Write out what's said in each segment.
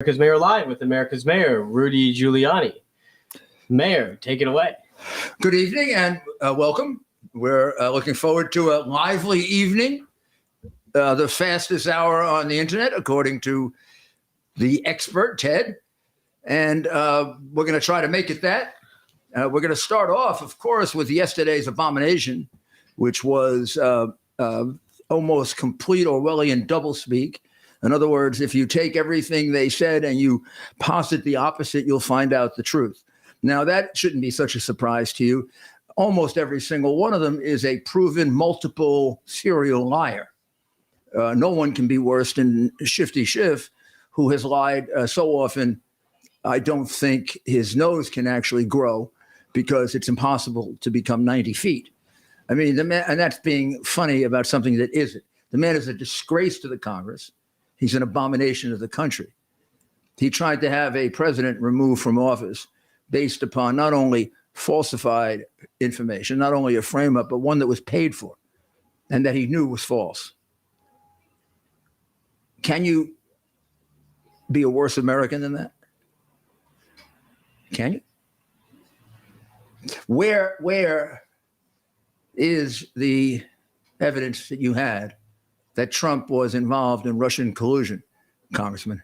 America's Mayor Live with America's Mayor Rudy Giuliani. Mayor, take it away. Good evening and welcome. We're looking forward to a lively evening, the fastest hour on the internet, according to the expert, Ted. And we're going to try to make it that. We're going to start off, of course, with yesterday's abomination, which was almost complete Orwellian doublespeak. In other words, if you take everything they said and you posit the opposite, you'll find out the truth. Now, that shouldn't be such a surprise to you. Almost every single one of them is a proven multiple serial liar. No one can be worse than Shifty Schiff, who has lied so often, I don't think his nose can actually grow because it's impossible to become 90 feet. I mean, the man, and that's being funny about something that isn't. The man is a disgrace to the Congress. He's an abomination of the country. He tried to have a president removed from office based upon not only falsified information, not only a frame-up, but one that was paid for and that he knew was false. Can you be a worse American than that? Can you? Where is the evidence that you had that Trump was involved in Russian collusion, Congressman?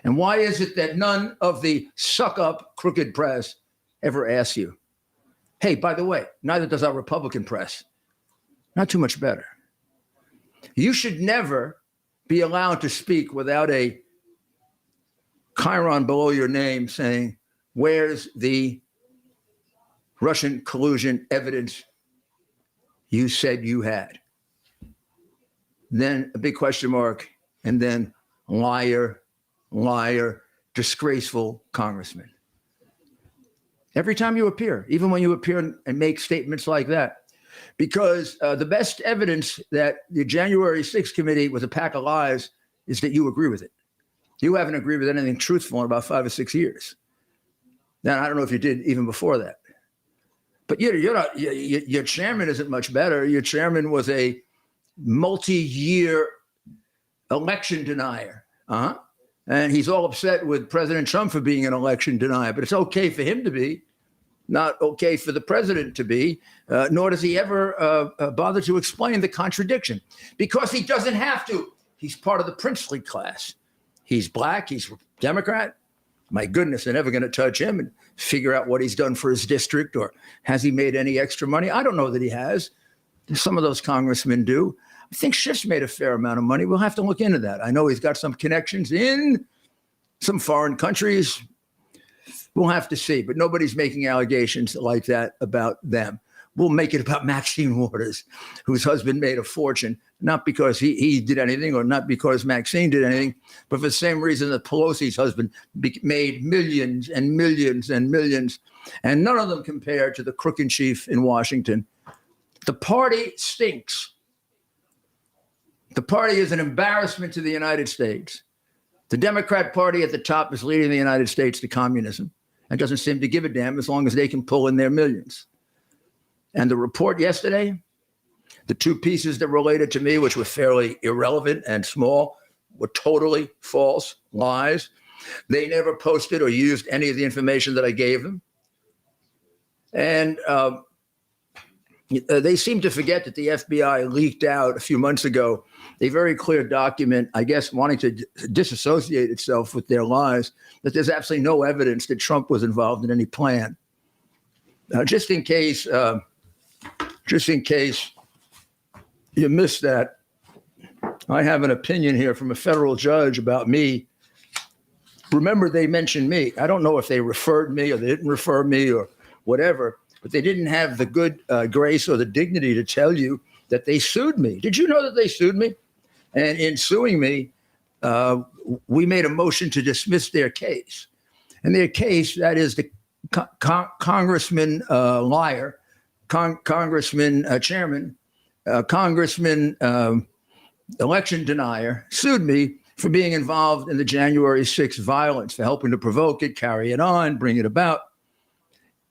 And why is it that none of the suck-up crooked press ever asks you, hey, by the way, neither does our Republican press. Not too much better. You should never be allowed to speak without a chyron below your name saying, where's the Russian collusion evidence you said you had? Then a big question mark, and then liar, disgraceful congressman. Every time you appear, even when you appear and make statements like that, because the best evidence that the January 6th committee was a pack of lies is that you agree with it. You haven't agreed with anything truthful in about 5 or 6 years. Now, I don't know if you did even before that. But you're not, your chairman isn't much better. Your chairman was a multi-year election denier. And he's all upset with President Trump for being an election denier. But it's okay for him to be, not okay for the president to be, nor does he ever bother to explain the contradiction. Because he doesn't have to. He's part of the princely class. He's black, he's Democrat. My goodness, they're never going to touch him and figure out what he's done for his district, or has he made any extra money? I don't know that he has. Some of those congressmen do. I think Schiff's made a fair amount of money. We'll have to look into that. I know he's got some connections in some foreign countries. We'll have to see, but nobody's making allegations like that about them. We'll make it about Maxine Waters, whose husband made a fortune, not because he did anything or not because Maxine did anything, but for the same reason that Pelosi's husband made millions and millions and millions, and none of them compared to the crook in chief in Washington. The party stinks. The party is an embarrassment to the United States. The Democrat Party at the top is leading the United States to communism and doesn't seem to give a damn as long as they can pull in their millions. And the report yesterday, the two pieces that related to me, which were fairly irrelevant and small, were totally false lies. They never posted or used any of the information that I gave them. And they seem to forget that the FBI leaked out a few months ago a very clear document, I guess, wanting to disassociate itself with their lies, that there's absolutely no evidence that Trump was involved in any plan. Just in case you missed that, I have an opinion here from a federal judge about me. Remember, they mentioned me. I don't know if they referred me or they didn't refer me or whatever, but they didn't have the good grace or the dignity to tell you that they sued me. Did you know that they sued me? And in suing me, we made a motion to dismiss their case. And their case, that is the Congressman liar, Congressman chairman, Congressman election denier, sued me for being involved in the January 6th violence, for helping to provoke it, carry it on, bring it about.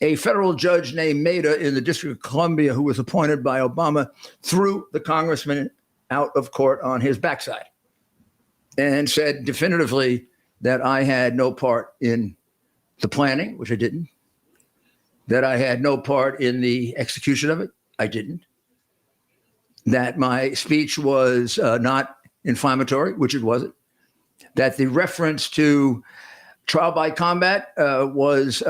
A federal judge named Maida in the District of Columbia, who was appointed by Obama, threw the congressman out of court on his backside and said definitively that I had no part in the planning, which I didn't, that I had no part in the execution of it, I didn't, that my speech was not inflammatory, which it wasn't, that the reference to trial by combat was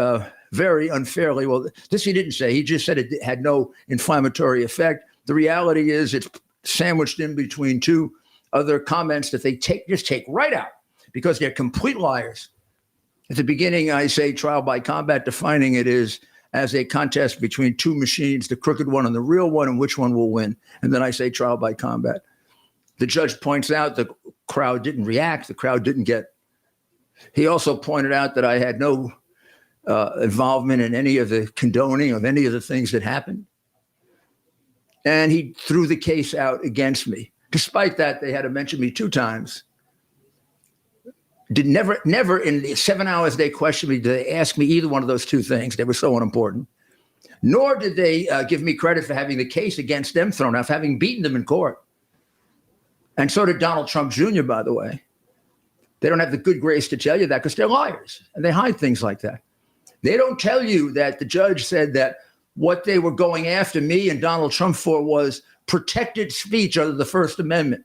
very unfairly, well, this he didn't say, he just said it had no inflammatory effect. The reality is it's sandwiched in between two other comments that they just take right out because they're complete liars. At the beginning, I say trial by combat, defining it as a contest between two machines, the crooked one and the real one, and which one will win. And then I say trial by combat. The judge points out the crowd didn't react. The crowd didn't get. He also pointed out that I had no involvement in any of the condoning of any of the things that happened. And he threw the case out against me. Despite that, they had to mention me 2 times. Never in the 7 hours they questioned me, did they ask me either one of those 2 things. They were so unimportant. Nor did they give me credit for having the case against them thrown out, for having beaten them in court. And so did Donald Trump Jr., by the way. They don't have the good grace to tell you that because they're liars and they hide things like that. They don't tell you that the judge said that what they were going after me and Donald Trump for was protected speech under the First Amendment.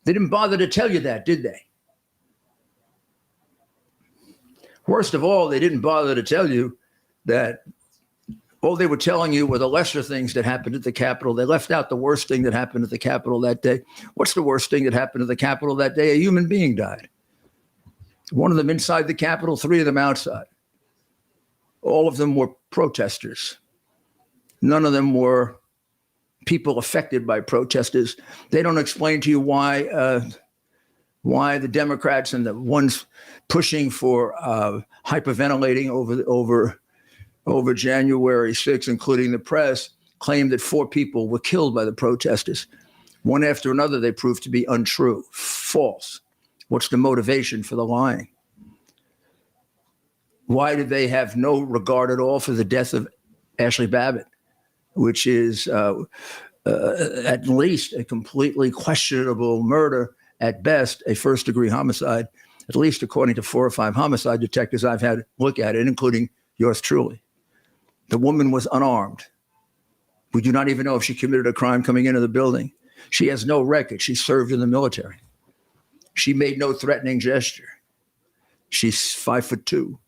They didn't bother to tell you that, did they? Worst of all, they didn't bother to tell you that all they were telling you were the lesser things that happened at the Capitol. They left out the worst thing that happened at the Capitol that day. What's the worst thing that happened at the Capitol that day? A human being died. 1 of them inside the Capitol, 3 of them outside. All of them were protesters. None of them were people affected by protesters. They don't explain to you why the Democrats and the ones pushing for hyperventilating over January 6th, including the press, claimed that 4 people were killed by the protesters. One after another, they proved to be untrue, false. What's the motivation for the lying? Why did they have no regard at all for the death of Ashley Babbitt, which is at least a completely questionable murder, at best a first-degree homicide, at least according to 4 or 5 homicide detectives I've had look at it, including yours truly. The woman was unarmed. We do not even know if she committed a crime coming into the building. She has no record. She served in the military. She made no threatening gesture. She's 5'2".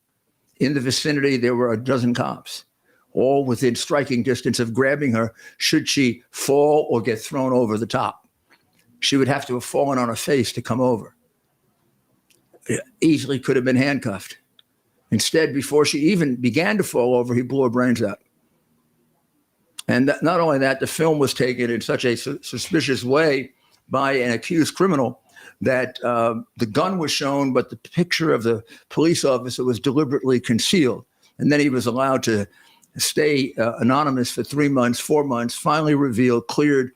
In the vicinity, there were a dozen cops, all within striking distance of grabbing her should she fall or get thrown over the top. She would have to have fallen on her face to come over. Easily could have been handcuffed. Instead, before she even began to fall over, he blew her brains out. And not only that, the film was taken in such a suspicious way by an accused criminal that the gun was shown, but the picture of the police officer was deliberately concealed. And then he was allowed to stay anonymous for 3 months, 4 months, finally revealed, cleared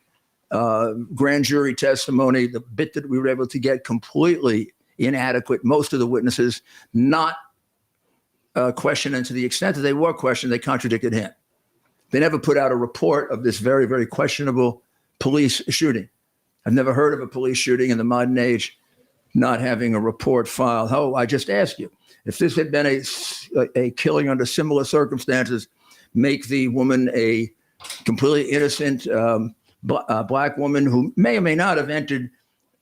grand jury testimony, the bit that we were able to get completely inadequate. Most of the witnesses not questioned, and to the extent that they were questioned, they contradicted him. They never put out a report of this very, very questionable police shooting. I've never heard of a police shooting in the modern age not having a report filed. Oh, I just asked you, if this had been a killing under similar circumstances, make the woman a completely innocent black woman who may or may not have entered,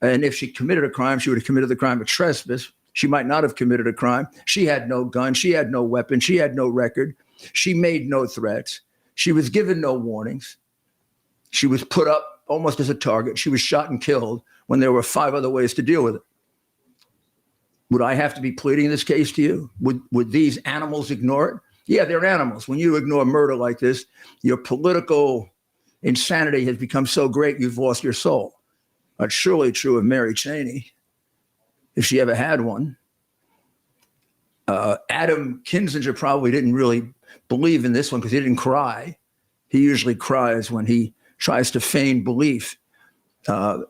and if she committed a crime, she would have committed the crime of trespass. She might not have committed a crime. She had no gun. She had no weapon. She had no record. She made no threats. She was given no warnings. She was put up almost as a target. She was shot and killed when there were 5 other ways to deal with it. Would I have to be pleading this case to you? Would these animals ignore it? Yeah, they're animals. When you ignore murder like this, your political insanity has become so great you've lost your soul. That's surely true of Mary Cheney, if she ever had one. Adam Kinzinger probably didn't really believe in this one because he didn't cry. He usually cries when he tries to feign belief.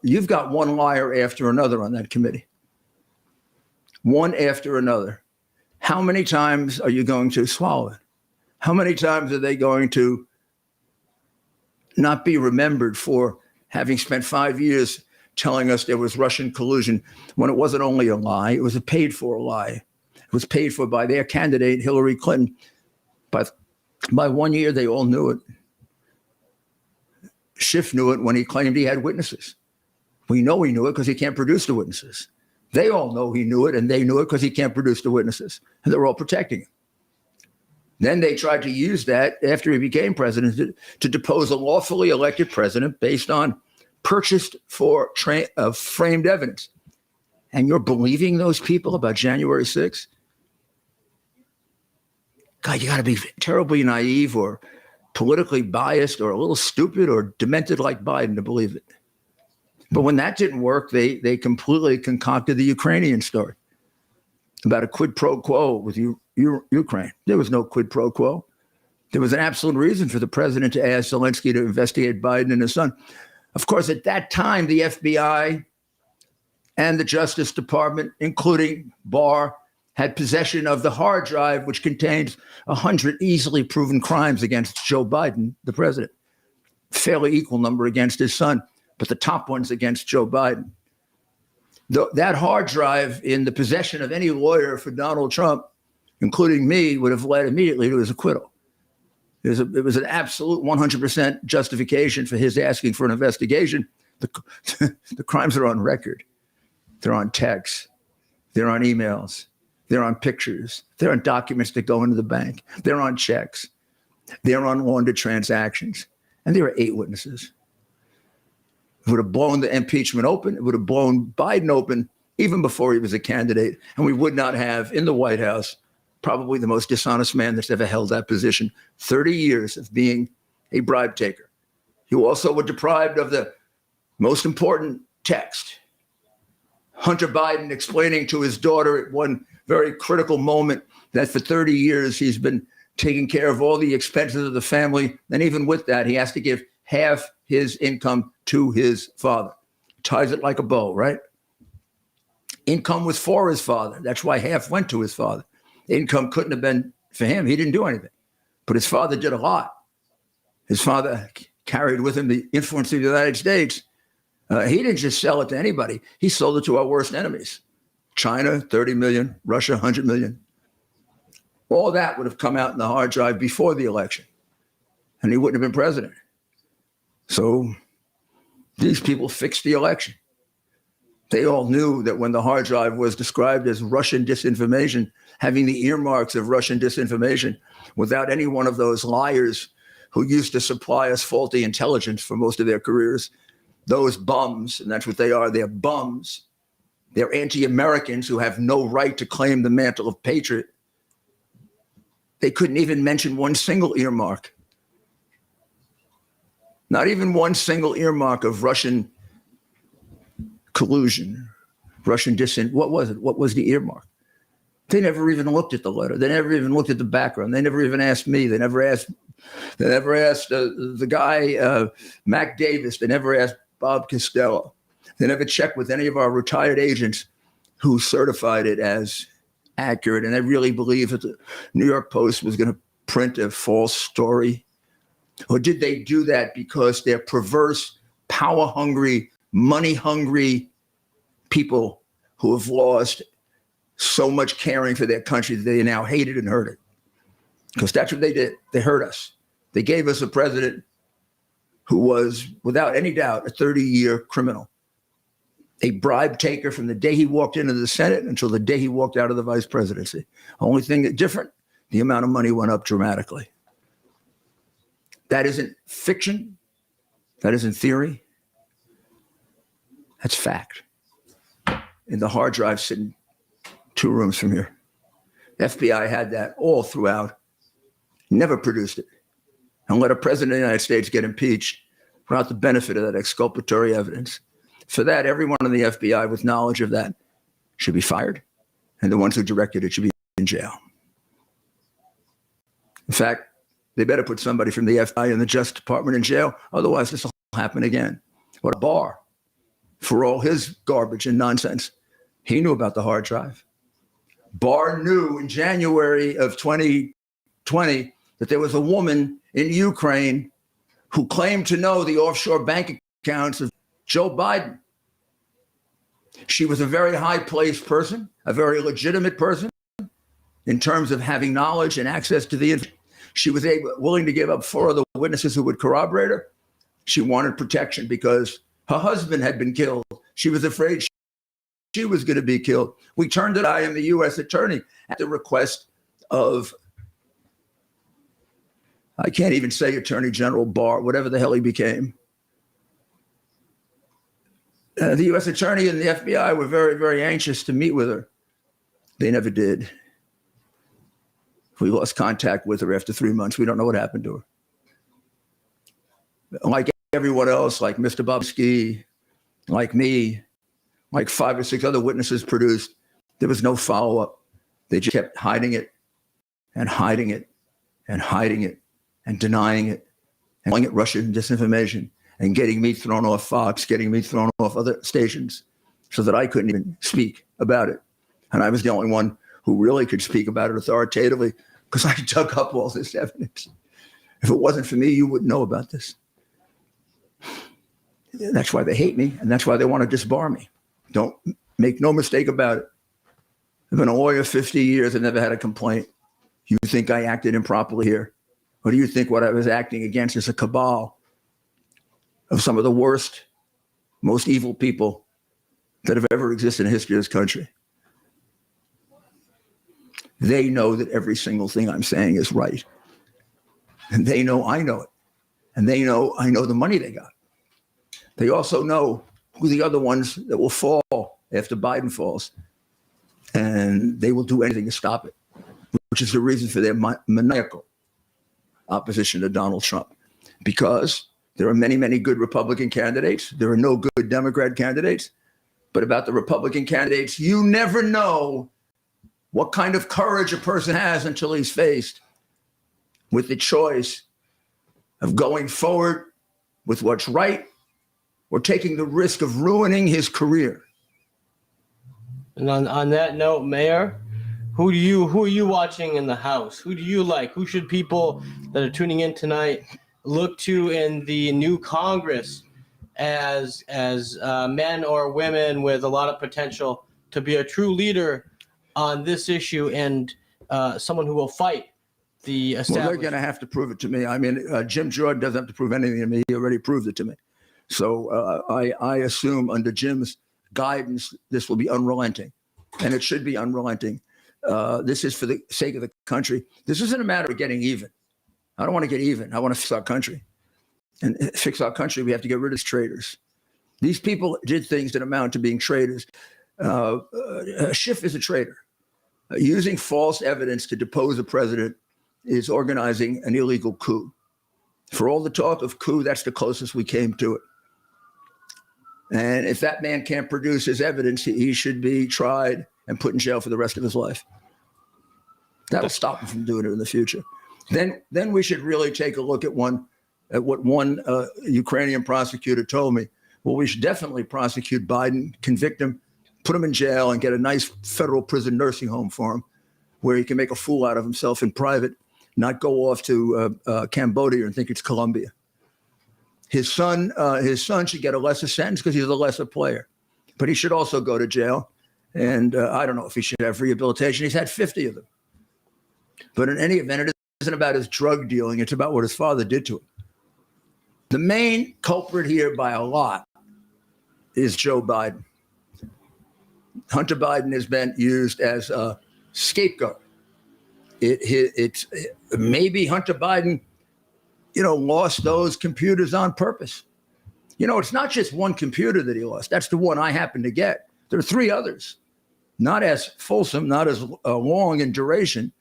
You've got one liar after another on that committee. One after another. How many times are you going to swallow it? How many times are they going to not be remembered for having spent 5 years telling us there was Russian collusion when it wasn't only a lie, it was a paid for lie. It was paid for by their candidate, Hillary Clinton. By 1 year, they all knew it. Schiff knew it when he claimed he had witnesses. We know he knew it because he can't produce the witnesses. They all know he knew it, and they knew it because he can't produce the witnesses. And they're all protecting him. Then they tried to use that after he became president to depose a lawfully elected president based on purchased for framed evidence. And you're believing those people about January 6th? God, you got to be terribly naive or politically biased or a little stupid or demented like Biden to believe it. But when that didn't work, they completely concocted the Ukrainian story about a quid pro quo with Ukraine. There was no quid pro quo. There was an absolute reason for the president to ask Zelensky to investigate Biden and his son. Of course, at that time, the FBI and the Justice Department, including Barr, had possession of the hard drive, which contains 100 easily proven crimes against Joe Biden, the president. Fairly equal number against his son, but the top ones against Joe Biden. That hard drive in the possession of any lawyer for Donald Trump, including me, would have led immediately to his acquittal. It was an absolute 100% justification for his asking for an investigation. The crimes are on record. They're on texts. They're on emails. They're on pictures. They're on documents that go into the bank. They're on checks. They're on laundered transactions. And there are 8 witnesses. It would have blown the impeachment open. It would have blown Biden open even before he was a candidate. And we would not have in the White House probably the most dishonest man that's ever held that position, 30 years of being a bribe taker. You also were deprived of the most important text. Hunter Biden explaining to his daughter at one very critical moment that for 30 years he's been taking care of all the expenses of the family. And even with that, he has to give half his income to his father. Ties it like a bow, right? Income was for his father. That's why half went to his father. Income couldn't have been for him. He didn't do anything. But his father did a lot. His father carried with him the influence of the United States. He didn't just sell it to anybody. He sold it to our worst enemies. China, 30 million. Russia, 100 million. All that would have come out in the hard drive before the election. And he wouldn't have been president. So these people fixed the election. They all knew that when the hard drive was described as Russian disinformation, having the earmarks of Russian disinformation, without any one of those liars who used to supply us faulty intelligence for most of their careers, those bums, and that's what they are, they're bums. They're anti-Americans who have no right to claim the mantle of patriot. They couldn't even mention one single earmark. Not even one single earmark of Russian collusion, Russian what was it? What was the earmark? They never even looked at the letter. They never even looked at the background. They never even asked me. They never asked the guy, Mac Davis. They never asked Bob Costello. They never checked with any of our retired agents who certified it as accurate. And they really believe that the New York Post was going to print a false story. Or did they do that because they're perverse, power-hungry, money-hungry people who have lost so much caring for their country that they now hate it and hurt it? Because that's what they did. They hurt us. They gave us a president who was, without any doubt, a 30-year criminal, a bribe taker from the day he walked into the Senate until the day he walked out of the vice presidency. Only thing that's different, the amount of money went up dramatically. That isn't fiction. That isn't theory. That's fact. In the hard drive sitting 2 rooms from here. FBI had that all throughout, never produced it, and let a president of the United States get impeached without the benefit of that exculpatory evidence. For that, everyone in the FBI with knowledge of that should be fired, and the ones who directed it should be in jail. In fact, they better put somebody from the FBI and the Justice Department in jail, otherwise this will happen again. What a Barr, for all his garbage and nonsense, he knew about the hard drive. Barr knew in January of 2020 that there was a woman in Ukraine who claimed to know the offshore bank accounts of Joe Biden. She was a very high-placed person, a very legitimate person in terms of having knowledge and access to the information. She was willing to give up 4 other witnesses who would corroborate her. She wanted protection because her husband had been killed. She was afraid she was going to be killed. We turned it. I am the U.S. attorney at the request of, I can't even say Attorney General Barr, whatever the hell he became. The U.S. attorney and the FBI were very, very anxious to meet with her. They never did. We lost contact with her after 3 months. We don't know what happened to her. Like everyone else, like Mr. Bobsky, like me, like 5 or 6 other witnesses produced, there was no follow-up. They just kept hiding it and hiding it and hiding it and denying it and calling it Russian disinformation and getting me thrown off Fox, getting me thrown off other stations so that I couldn't even speak about it. And I was the only one who really could speak about it authoritatively because I dug up all this evidence. If it wasn't for me, you wouldn't know about this. That's why they hate me, and that's why they want to disbar me. Don't make no mistake about it. I've been a lawyer 50 years and never had a complaint. You think I acted improperly here? Or do you think what I was acting against is a cabal of some of the worst, most evil people that have ever existed in the history of this country? They know that every single thing I'm saying is right. And they know I know it. And they know I know the money they got. They also know who the other ones that will fall after Biden falls. And they will do anything to stop it, which is the reason for their maniacal opposition to Donald Trump. Because there are many, many good Republican candidates. There are no good Democrat candidates. But about the Republican candidates, you never know what kind of courage a person has until he's faced with the choice of going forward with what's right or taking the risk of ruining his career. And on that note, Mayor, who are you watching in the House? Who do you like? Who should people that are tuning in tonight look to in the new Congress as men or women with a lot of potential to be a true leader on this issue and someone who will fight the establishment? Well, they're going to have to prove it to me. I mean, Jim Jordan doesn't have to prove anything to me. He already proved it to me. So I assume under Jim's guidance, this will be unrelenting, and it should be unrelenting. This is for the sake of the country. This isn't a matter of getting even. I don't want to get even. I want to fix our country. And fix our country, we have to get rid of these traitors. These people did things that amount to being traitors. Schiff is a traitor. Using false evidence to depose a president is organizing an illegal coup. For all the talk of coup, that's the closest we came to it. And if that man can't produce his evidence, he should be tried and put in jail for the rest of his life. That'll stop him from doing it in the future. Then we should really take a look at what one Ukrainian prosecutor told me. Well, we should definitely prosecute Biden, convict him, put him in jail, and get a nice federal prison nursing home for him where he can make a fool out of himself in private, not go off to Cambodia and think it's Colombia. His son should get a lesser sentence because he's a lesser player, but he should also go to jail. And I don't know if he should have rehabilitation. He's had 50 of them. But in any event, it isn't about his drug dealing. It's about what his father did to him. The main culprit here by a lot is Joe Biden. Hunter Biden has been used as a scapegoat. It's maybe Hunter Biden, lost those computers on purpose. It's not just one computer that he lost. That's the one I happened to get. There are 3 others, not as fulsome, not as long in duration,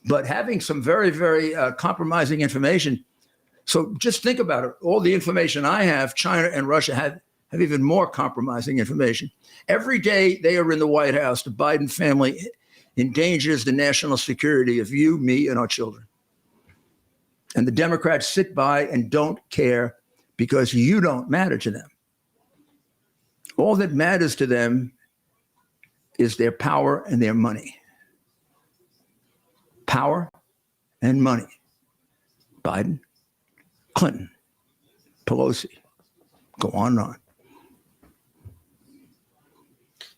but having some very, very compromising information. So just think about it. All the information I have, China and Russia have even more compromising information. Every day they are in the White House, the Biden family endangers the national security of you, me, and our children. And the Democrats sit by and don't care because you don't matter to them. All that matters to them is their power and their money. Power and money. Biden, Clinton, Pelosi, go on and on.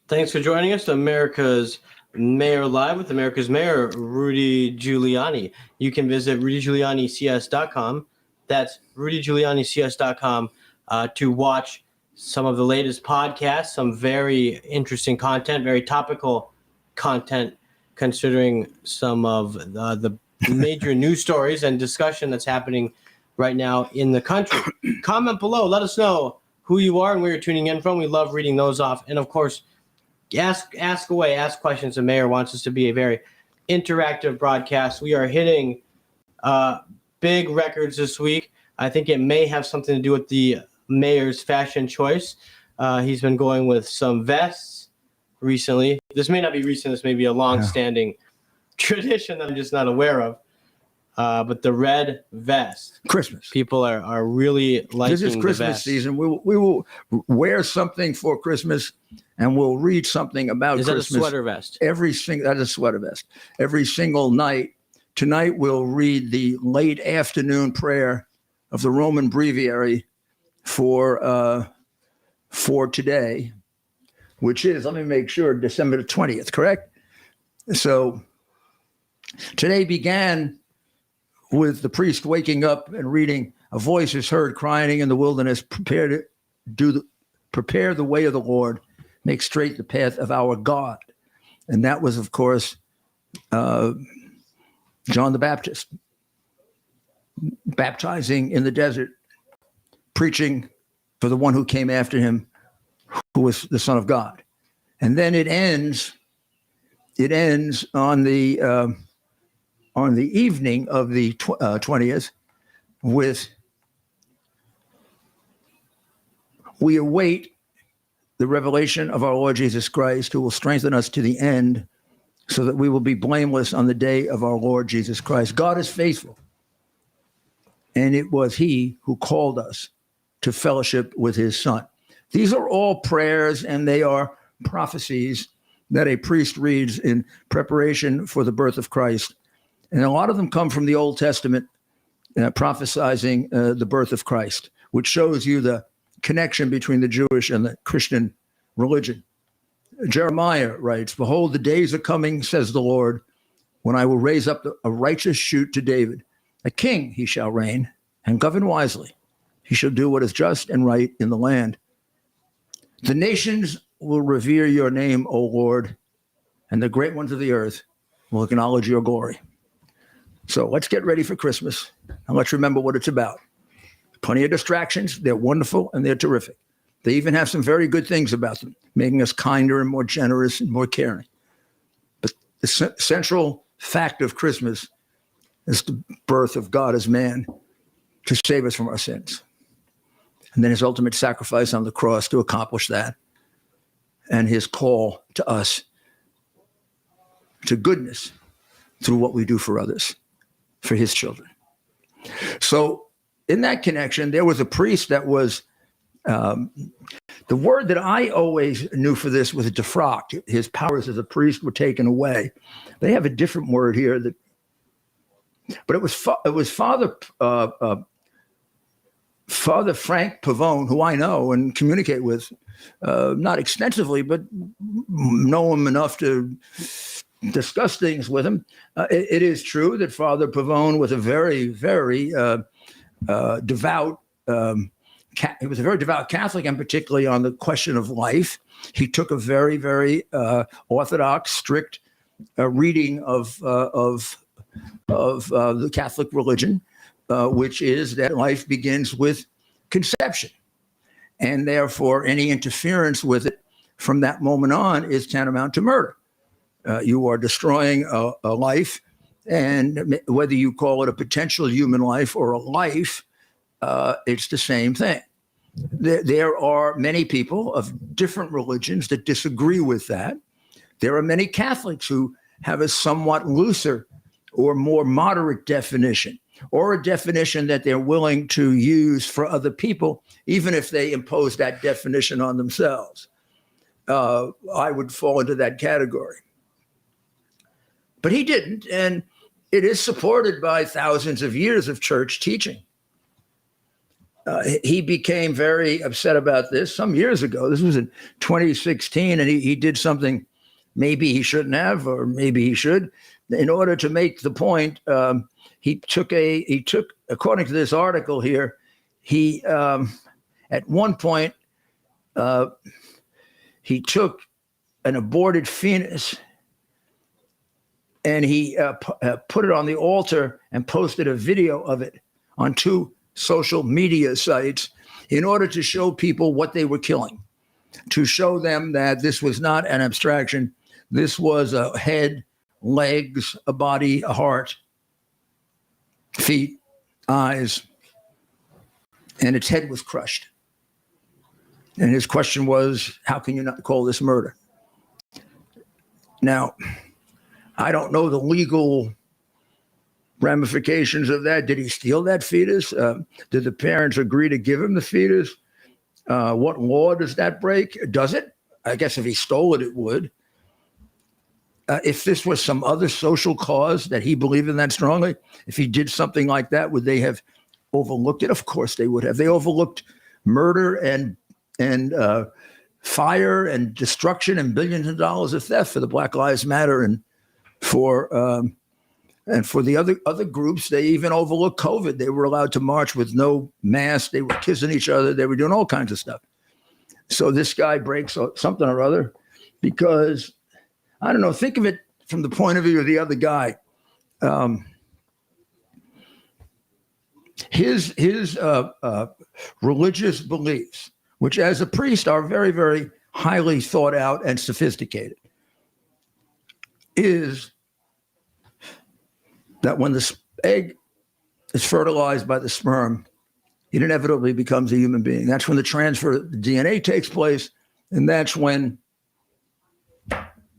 Thanks for joining us to America's Mayor Live with America's Mayor Rudy Giuliani. You can visit rudygiulianics.com. That's rudygiulianics.com to watch some of the latest podcasts, some very interesting content, very topical content, considering some of the major news stories and discussion that's happening right now in the country. Comment below. Let us know who you are and where you're tuning in from. We love reading those off. And, of course, ask away, ask questions. The mayor wants us to be a very interactive broadcast. We are hitting big records this week. I think it may have something to do with the mayor's fashion choice. He's been going with some vests recently. This may not be recent. This may be a long-standing tradition that I'm just not aware of. But the red vest. Christmas. People are really liking this is Christmas the vest. season. We will wear something for Christmas, and we'll read something about Christmas. Is that a sweater vest? That is a sweater vest. Every single night. Tonight we'll read the late afternoon prayer of the Roman Breviary for today, which is, let me make sure, December the 20th, correct? So today began with the priest waking up and reading, "A voice is heard crying in the wilderness, prepare the way of the Lord, make straight the path of our God." And that was, of course, John the Baptist, baptizing in the desert, preaching for the one who came after him, who was the Son of God. And then it ends on the evening of the 20th with, "We await the revelation of our Lord Jesus Christ, who will strengthen us to the end so that we will be blameless on the day of our Lord Jesus Christ." God is faithful. And it was he who called us to fellowship with his Son. These are all prayers, and they are prophecies that a priest reads in preparation for the birth of Christ. And a lot of them come from the Old Testament, prophesizing the birth of Christ, which shows you the connection between the Jewish and the Christian religion. Jeremiah writes, "Behold, the days are coming, says the Lord, when I will raise up a righteous shoot to David. A king he shall reign and govern wisely. He shall do what is just and right in the land. The nations will revere your name, O Lord, and the great ones of the earth will acknowledge your glory." So let's get ready for Christmas, and let's remember what it's about. Plenty of distractions. They're wonderful, and they're terrific. They even have some very good things about them, making us kinder and more generous and more caring. But the central fact of Christmas is the birth of God as man to save us from our sins. And then his ultimate sacrifice on the cross to accomplish that. And his call to us to goodness through what we do for others, for his children. So in that connection, there was a priest that was, the word that I always knew for this was defrocked. His powers as a priest were taken away. They have a different word here, but it was Father Frank Pavone, who I know and communicate with, not extensively, but know him enough to discuss things with him. It is true that Father Pavone was a very, very devout. He was a very devout Catholic, and particularly on the question of life, he took a very, very orthodox, strict reading of the Catholic religion, which is that life begins with conception, and therefore any interference with it from that moment on is tantamount to murder. You are destroying a life, and whether you call it a potential human life or a life, it's the same thing. There are many people of different religions that disagree with that. There are many Catholics who have a somewhat looser or more moderate definition, or a definition that they're willing to use for other people, even if they impose that definition on themselves. I would fall into that category. But he didn't, and it is supported by thousands of years of church teaching. he became very upset about this some years ago. This was in 2016, and he did something maybe he shouldn't have, or maybe he should. In order to make the point, he took, according to this article here, he at one point he took an aborted fetus and he put it on the altar and posted a video of it on 2 social media sites in order to show people what they were killing, to show them that this was not an abstraction. This was a head, legs, a body, a heart, feet, eyes, and its head was crushed. And his question was, how can you not call this murder? Now, I don't know the legal ramifications of that. Did he steal that fetus? Did the parents agree to give him the fetus? What law does that break? Does it? I guess if he stole it, it would. If this was some other social cause that he believed in that strongly, if he did something like that, would they have overlooked it? Of course they would have. They overlooked murder and fire and destruction and billions of dollars of theft for the Black Lives Matter and for the other groups. They even overlooked COVID. They were allowed to march with no mask. They were kissing each other. They were doing all kinds of stuff. So this guy breaks something or other because, I don't know, think of it from the point of view of the other guy. His religious beliefs, which as a priest are very, very highly thought out and sophisticated, is that when the egg is fertilized by the sperm, it inevitably becomes a human being. That's when the transfer of DNA takes place, and that's when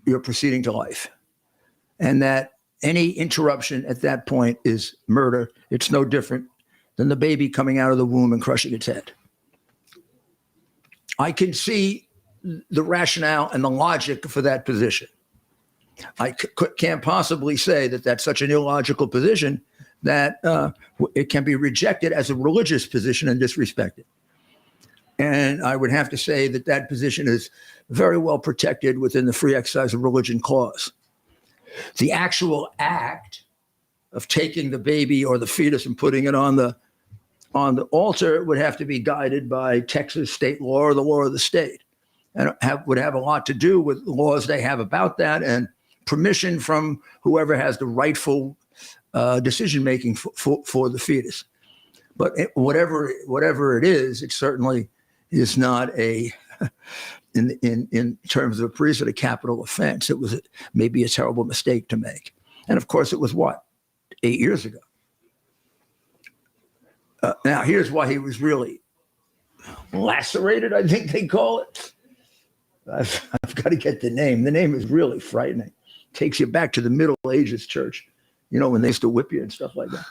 you're proceeding to life. And that any interruption at that point is murder. It's no different than the baby coming out of the womb and crushing its head. I can see the rationale and the logic for that position. I can't possibly say that that's such an illogical position that it can be rejected as a religious position and disrespected. And I would have to say that that position is very well protected within the free exercise of religion clause. The actual act of taking the baby or the fetus and putting it on the altar would have to be guided by Texas state law or the law of the state, and would have a lot to do with laws they have about that and permission from whoever has the rightful decision making for the fetus. But whatever it is, it certainly is not a in terms of a priesthood a capital offense. It was maybe a terrible mistake to make, and of course it was 8 years ago. Now here's why he was really lacerated, I think they call it. I've got to get the name. The name is really frightening. Takes you back to the Middle Ages church, when they used to whip you and stuff like that.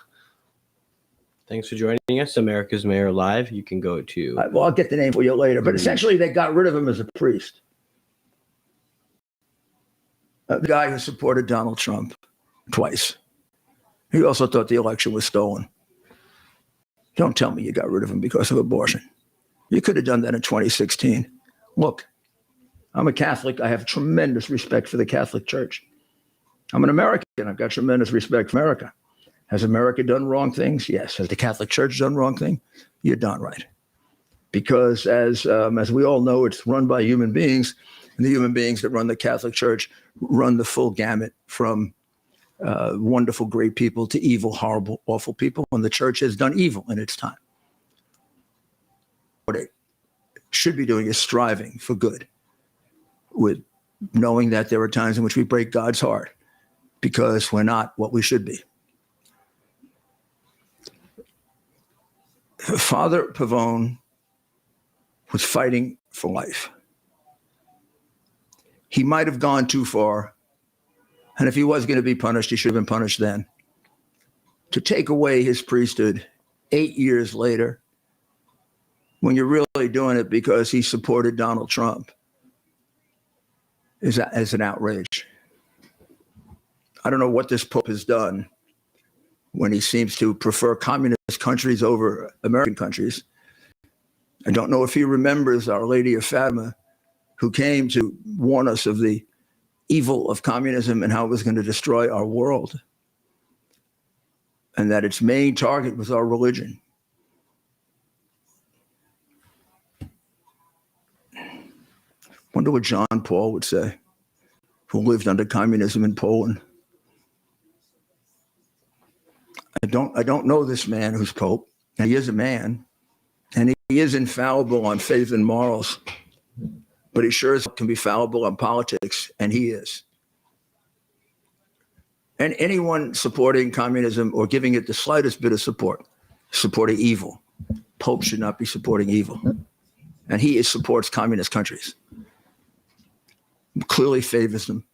Thanks for joining us, America's Mayor Live. You can go to... Well, I'll get the name for you later. But essentially, they got rid of him as a priest. The guy who supported Donald Trump twice. He also thought the election was stolen. Don't tell me you got rid of him because of abortion. You could have done that in 2016. Look, I'm a Catholic. I have tremendous respect for the Catholic Church. I'm an American. I've got tremendous respect for America. Has America done wrong things? Yes. Has the Catholic Church done wrong things? You're darn right. Because as we all know, it's run by human beings, and the human beings that run the Catholic Church run the full gamut from wonderful, great people to evil, horrible, awful people. And the church has done evil in its time. What it should be doing is striving for good, with knowing that there are times in which we break God's heart because we're not what we should be. Father Pavone was fighting for life. He might have gone too far. And if he was going to be punished, he should have been punished then. To take away his priesthood 8 years later, when you're really doing it because he supported Donald Trump, is an outrage. I don't know what this Pope has done when he seems to prefer communist countries over American countries. I don't know if he remembers Our Lady of Fatima, who came to warn us of the evil of communism and how it was going to destroy our world, and that its main target was our religion. Wonder what John Paul would say, who lived under communism in Poland. I don't know this man who's Pope. He is a man, and he is infallible on faith and morals, but he sure as can be fallible on politics, and he is. And anyone supporting communism or giving it the slightest bit of support, supporting evil. Pope should not be supporting evil. And he supports communist countries. Clearly favors them.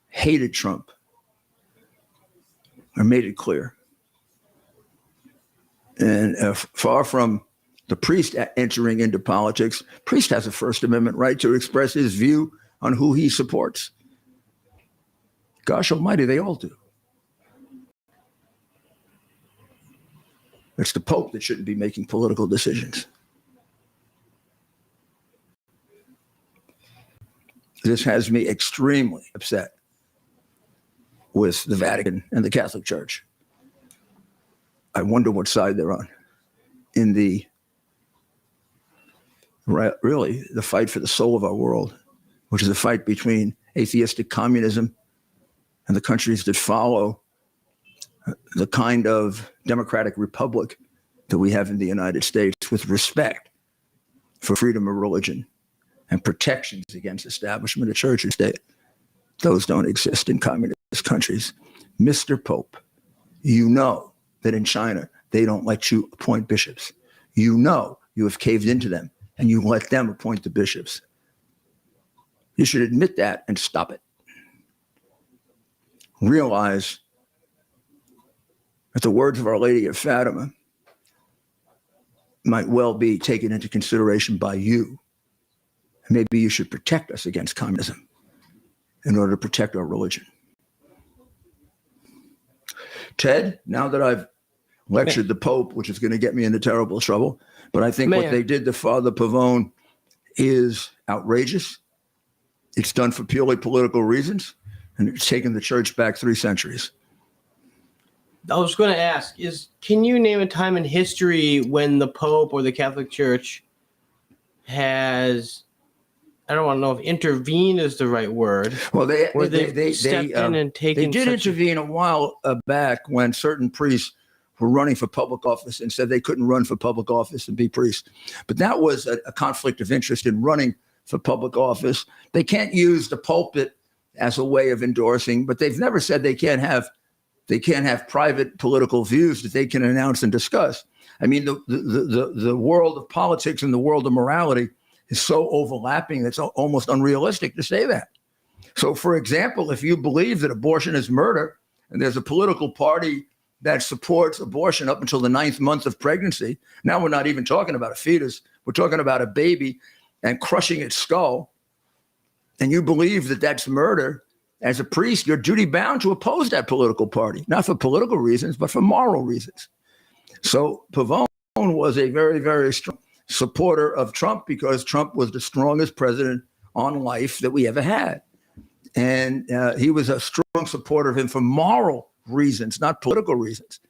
Hated Trump. Or made it clear. And far from the priest entering into politics, priest has a First Amendment right to express his view on who he supports. Gosh almighty, they all do. It's the Pope that shouldn't be making political decisions. This has me extremely upset with the Vatican and the Catholic Church. I wonder what side they're on in the, really, the fight for the soul of our world, which is a fight between atheistic communism and the countries that follow the kind of democratic republic that we have in the United States, with respect for freedom of religion and protections against establishment of church and state. Those don't exist in communist countries. Mr. Pope, you know that in China, they don't let you appoint bishops. You know you have caved into them and you let them appoint the bishops. You should admit that and stop it. Realize that the words of Our Lady of Fatima might well be taken into consideration by you. Maybe you should protect us against communism in order to protect our religion. Ted, now that I've lectured the Pope, which is going to get me into terrible trouble, but I think what they did to Father Pavone is outrageous. It's done for purely political reasons, and it's taken the church back 3 centuries. I was going to ask, can you name a time in history when the Pope or the Catholic Church has, I don't want to know if intervene is the right word. Well, they stepped in and taken. They did intervene a while back when certain priests were running for public office and said they couldn't run for public office and be priests. But that was a conflict of interest in running for public office. They can't use the pulpit as a way of endorsing, but they've never said they can't have private political views that they can announce and discuss. I mean, the world of politics and the world of morality is so overlapping, it's almost unrealistic to say that. So, for example, if you believe that abortion is murder, and there's a political party that supports abortion up until the 9th month of pregnancy, now we're not even talking about a fetus, we're talking about a baby and crushing its skull, and you believe that that's murder, as a priest, you're duty bound to oppose that political party, not for political reasons, but for moral reasons. So Pavone was a very, very strong supporter of Trump because Trump was the strongest president on life that we ever had. And he was a strong supporter of him for moral reasons, not political reasons.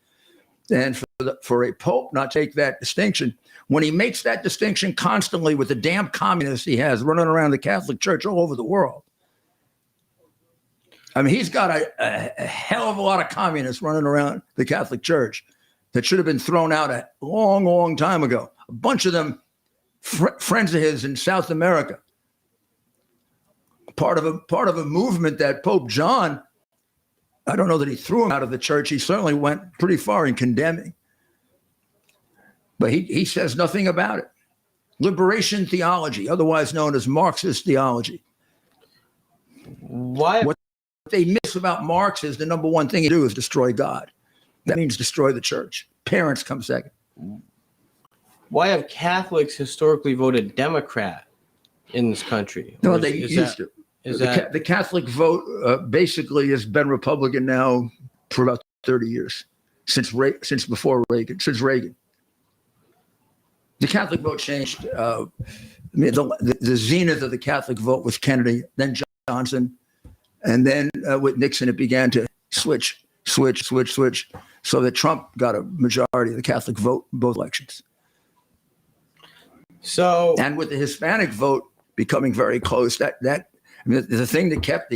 And for a pope not take that distinction, when he makes that distinction constantly with the damn communists he has running around the Catholic Church all over the world. I mean, he's got a hell of a lot of communists running around the Catholic Church that should have been thrown out a long, long time ago. A bunch of them friends of his in South America. Part of a movement that Pope John, I don't know that he threw him out of the church. He certainly went pretty far in condemning. But he says nothing about it. Liberation theology, otherwise known as Marxist theology. Why? What they miss about Marx is the number one thing you do is destroy God. That means destroy the church. Parents come second. Why have Catholics historically voted Democrat in this country? No, they used to. The Catholic vote basically has been Republican now for about 30 years, since before Reagan, since Reagan. The Catholic vote changed. The zenith of the Catholic vote was Kennedy, then Johnson, and then with Nixon, it began to switch, so that Trump got a majority of the Catholic vote in both elections. So, and with the Hispanic vote becoming very close, the thing that kept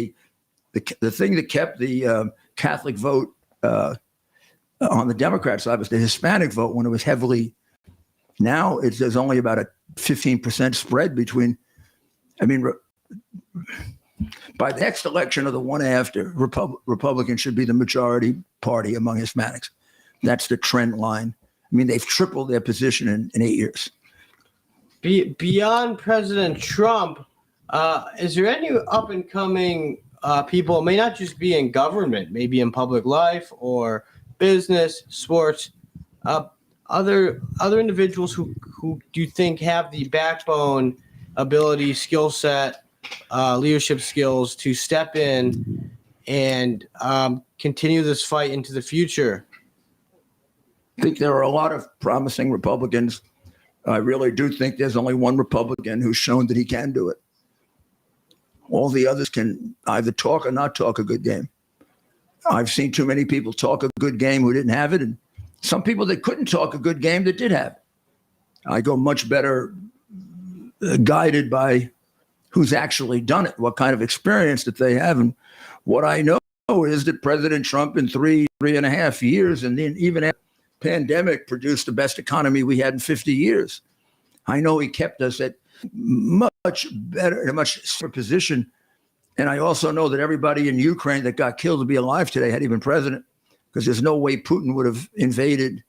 the Catholic vote on the Democrat side was the Hispanic vote when it was heavily. Now there's only about a 15% spread between. By the next election or the one after, Republicans should be the majority party among Hispanics. That's the trend line. They've tripled their position in 8 years. Beyond President Trump, is there any up and coming people? It may not just be in government, maybe in public life or business, sports. Other individuals who do you think have the backbone, ability, skill set, leadership skills to step in and continue this fight into the future? I think there are a lot of promising Republicans. I really do think there's only one Republican who's shown that he can do it. All the others can either talk or not talk a good game. I've seen too many people talk a good game who didn't have it, and some people that couldn't talk a good game that did have it. I go much better guided by who's actually done it, what kind of experience that they have. And what I know is that President Trump in 3.5 years, and then even after the pandemic, produced the best economy we had in 50 years. I know he kept us at much better, in a much safer position. And I also know that everybody in Ukraine that got killed to be alive today had he been president, because there's no way Putin would have invaded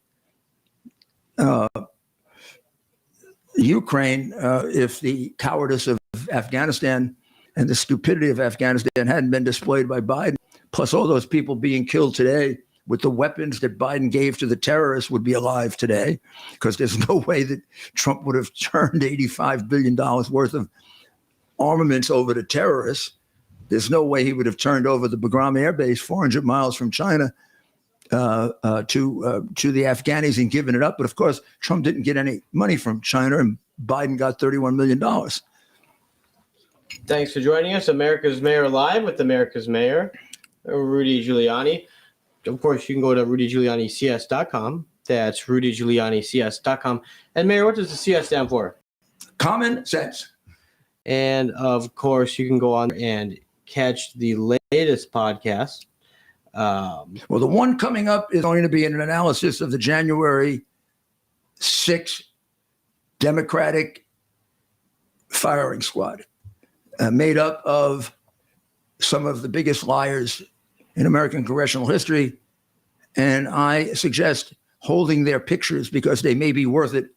Ukraine if the cowardice of Afghanistan and the stupidity of Afghanistan hadn't been displayed by Biden. Plus all those people being killed today with the weapons that Biden gave to the terrorists would be alive today, because there's no way that Trump would have turned $85 billion worth of armaments over to terrorists. There's no way he would have turned over the Bagram Air Base 400 miles from China to the Afghanis and given it up. But of course, Trump didn't get any money from China, and Biden got $31 million. Thanks for joining us. America's Mayor Live with America's Mayor, Rudy Giuliani. Of course, you can go to rudygiulianics.com. That's rudygiulianics.com. And Mayor, what does the CS stand for? Common sense. And of course, you can go on and catch the latest podcast. Well, the one coming up is going to be an analysis of the January 6th Democratic firing squad, made up of some of the biggest liars in American congressional history. And I suggest holding their pictures, because they may be worth it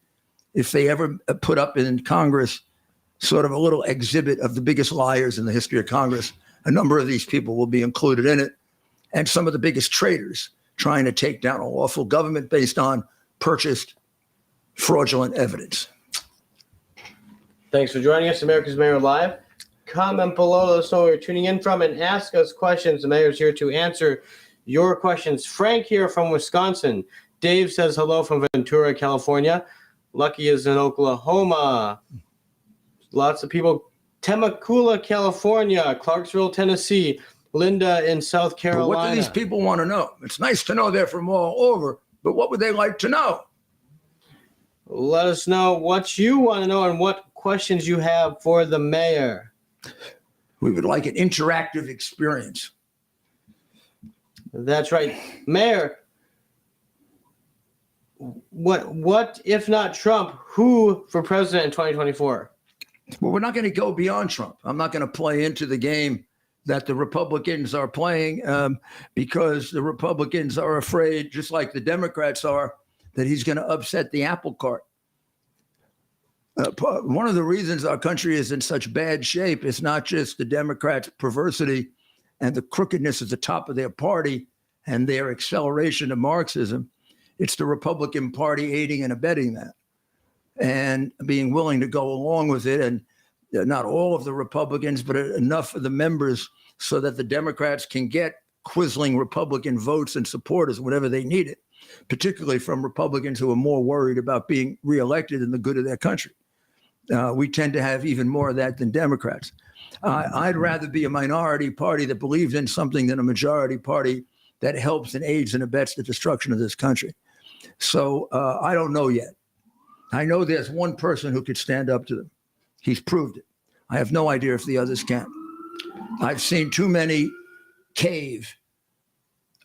if they ever put up in Congress sort of a little exhibit of the biggest liars in the history of Congress. A number of these people will be included in it, and some of the biggest traitors trying to take down a lawful government based on purchased fraudulent evidence. Thanks for joining us, America's Mayor Live. Comment below, let us know where you're tuning in from, and ask us questions. The mayor's here to answer your questions. Frank here from Wisconsin. Dave says hello from Ventura, California. Lucky is in Oklahoma. Lots of people. Temecula, California. Clarksville, Tennessee. Linda in South Carolina. But what do these people want to know? It's nice to know they're from all over, but what would they like to know? Let us know what you want to know and what questions you have for the mayor. We would like an interactive experience. That's right. Mayor, what if not Trump, who for president in 2024? Well, we're not going to go beyond Trump. I'm not going to play into the game that the Republicans are playing, because the Republicans are afraid, just like the Democrats are, that he's going to upset the apple cart. One of the reasons our country is in such bad shape is not just the Democrats' perversity and the crookedness at the top of their party and their acceleration of Marxism. It's the Republican Party aiding and abetting that and being willing to go along with it. And not all of the Republicans, but enough of the members so that the Democrats can get quisling Republican votes and supporters whenever they need it. particularly from Republicans who are more worried about being reelected than the good of their country. We tend to have even more of that than Democrats. I'd rather be a minority party that believes in something than a majority party that helps and aids and abets the destruction of this country. So I don't know yet. I know there's one person who could stand up to them. He's proved it. I have no idea if the others can. I've seen too many cave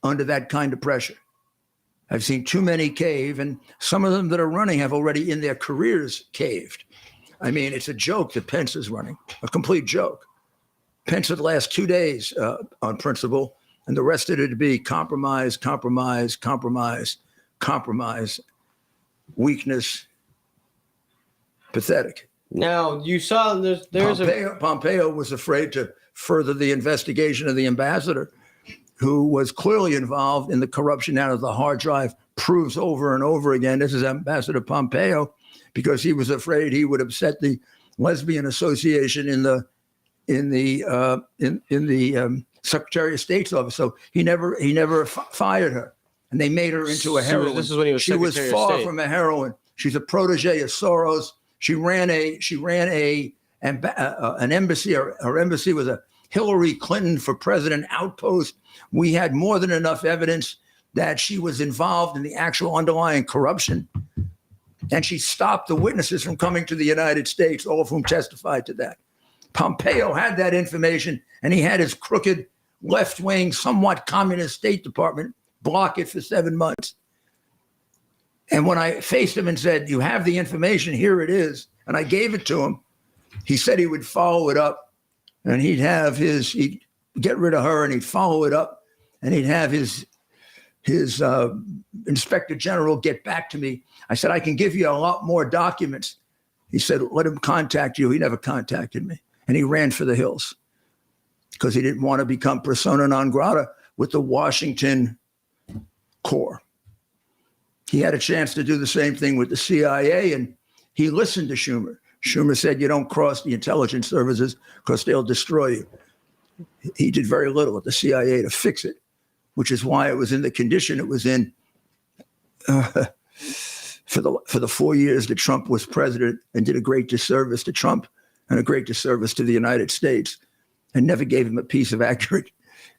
under that kind of pressure. I've seen too many cave, and some of them that are running have already in their careers caved. I mean, it's a joke that Pence is running, a complete joke. Pence would last 2 days on principle, and the rest of it would be compromise, compromise, compromise, compromise, weakness, pathetic. Now, you saw there's Pompeo was afraid to further the investigation of the ambassador, who was clearly involved in the corruption out of the hard drive, proves over and over again. This is Ambassador Pompeo, because he was afraid he would upset the lesbian association in the Secretary of State's office. So he never fired her, and they made her into a heroine. This is when he was Secretary of State. She was far from a heroine. She's a protege of Soros. She ran an embassy. Her embassy was a Hillary Clinton for president outpost. We had more than enough evidence that she was involved in the actual underlying corruption. And she stopped the witnesses from coming to the United States, all of whom testified to that. Pompeo had that information, and he had his crooked left-wing, somewhat communist State Department block it for 7 months. And when I faced him and said, you have the information, here it is, and I gave it to him, he said he would follow it up, and he'd get rid of her, and he'd follow it up, and he'd have his inspector general get back to me. I said, I can give you a lot more documents. He said, let him contact you. He never contacted me. And he ran for the hills because he didn't want to become persona non grata with the Washington core. He had a chance to do the same thing with the CIA, and he listened to Schumer. Schumer said, you don't cross the intelligence services because they'll destroy you. He did very little at the CIA to fix it, which is why it was in the condition it was in for the 4 years that Trump was president, and did a great disservice to Trump and a great disservice to the United States, and never gave him a piece of accurate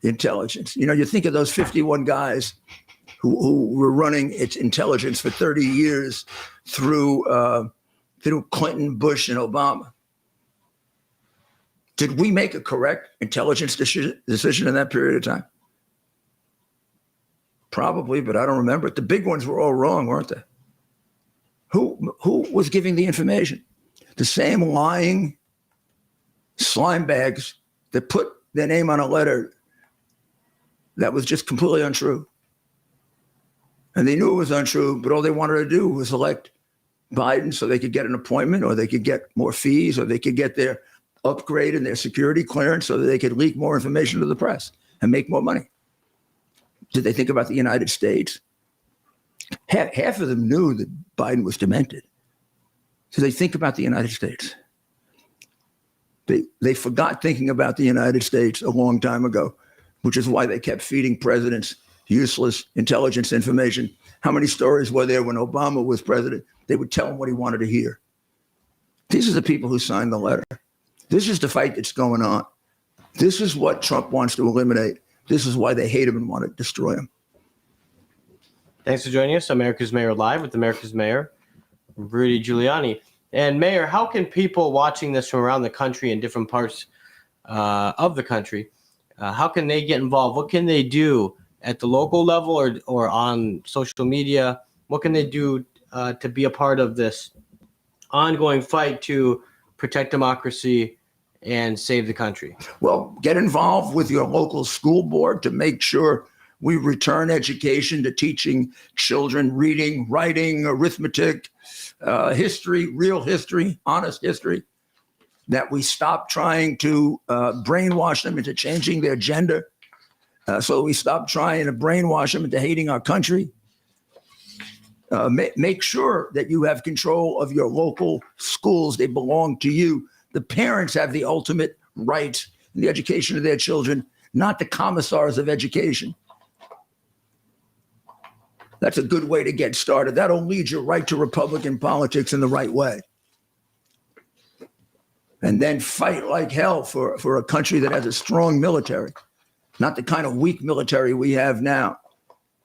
intelligence. You know, you think of those 51 guys who were running its intelligence for 30 years through Clinton, Bush, and Obama. Did we make a correct intelligence decision in that period of time? Probably, but I don't remember it. The big ones were all wrong, weren't they? Who was giving the information? The same lying slime bags that put their name on a letter that was just completely untrue. And they knew it was untrue, but all they wanted to do was elect Biden so they could get an appointment, or they could get more fees, or they could get their upgrade in their security clearance so that they could leak more information to the press and make more money. Did they think about the United States? Half of them knew that Biden was demented. So they think about the United States. They forgot thinking about the United States a long time ago, which is why they kept feeding presidents useless intelligence information. How many stories were there when Obama was president? They would tell him what he wanted to hear. These are the people who signed the letter. This is the fight that's going on. This is what Trump wants to eliminate. This is why they hate him and want to destroy him. Thanks for joining us. America's Mayor Live with America's Mayor, Rudy Giuliani. And Mayor, how can people watching this from around the country in different parts of the country, how can they get involved? What can they do at the local level or on social media? What can they do to be a part of this ongoing fight to protect democracy and save the country? Well, get involved with your local school board to make sure we return education to teaching children reading, writing, arithmetic, history, real history, honest history, that we stop trying to brainwash them into changing their gender, so we stop trying to brainwash them into hating our country. Make sure that you have control of your local schools. They belong to you. The parents have the ultimate right in the education of their children, not the commissars of education. That's a good way to get started. That'll lead you right to Republican politics in the right way. And then fight like hell for a country that has a strong military, not the kind of weak military we have now.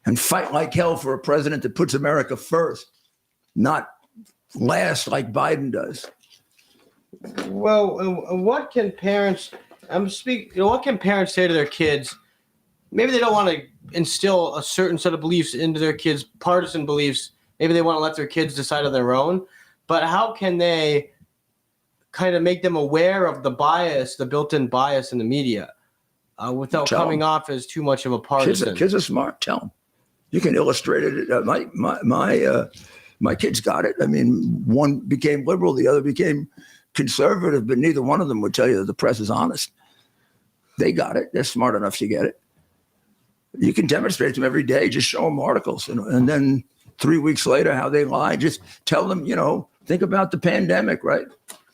And fight like hell for a president that puts America first, not last like Biden does. Well, what can parents? What can parents say to their kids? Maybe they don't want to instill a certain set of beliefs into their kids, partisan beliefs. Maybe they want to let their kids decide on their own. But how can they kind of make them aware of the bias, the built-in bias in the media, without coming off as too much of a partisan? Kids are smart. Tell them. You can illustrate it. My kids got it. I mean, one became liberal, the other became conservative, but neither one of them would tell you that the press is honest. They got it. They're smart enough to get it. You can demonstrate to them every day. Just show them articles. And then 3 weeks later, how they lie. Just tell them, think about the pandemic, right?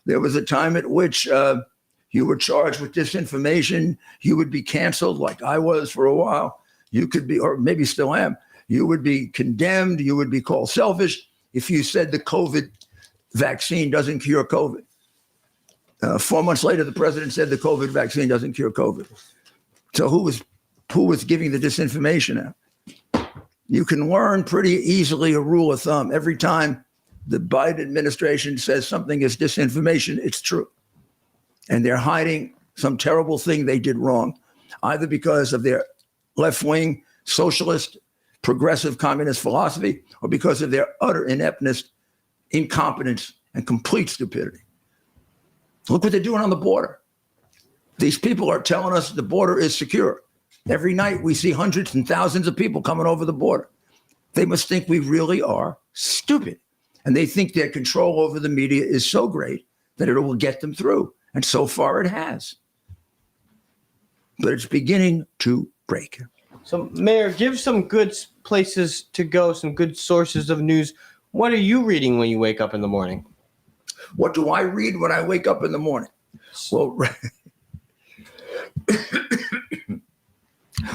There was a time at which you were charged with disinformation. You would be canceled like I was for a while. You could be, or maybe still am. You would be condemned. You would be called selfish if you said the COVID vaccine doesn't cure COVID. 4 months later, the president said the COVID vaccine doesn't cure COVID. So who was giving the disinformation out? You can learn pretty easily a rule of thumb. Every time the Biden administration says something is disinformation, it's true. And they're hiding some terrible thing they did wrong, either because of their left-wing, socialist, progressive communist philosophy, or because of their utter ineptness, incompetence, and complete stupidity. Look what they're doing on the border. These people are telling us the border is secure. Every night we see hundreds and thousands of people coming over the border. They must think we really are stupid. And they think their control over the media is so great that it will get them through. And so far it has. But it's beginning to break. So, Mayor, give some good places to go, some good sources of news. What are you reading when you wake up in the morning? What do I read when I wake up in the morning? Well,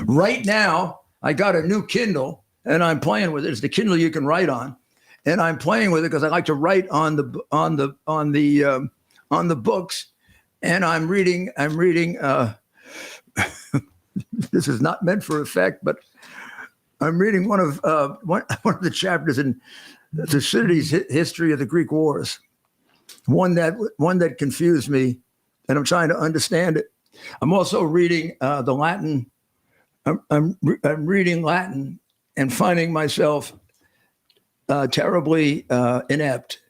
right now, I got a new Kindle and I'm playing with it. It's the Kindle you can write on, and I'm playing with it because I like to write on the books. And I'm reading. This is not meant for effect, but I'm reading one of the chapters in Thucydides' History of the Greek Wars. One that confused me, and I'm trying to understand it. I'm also reading the Latin. I'm reading Latin and finding myself terribly inept.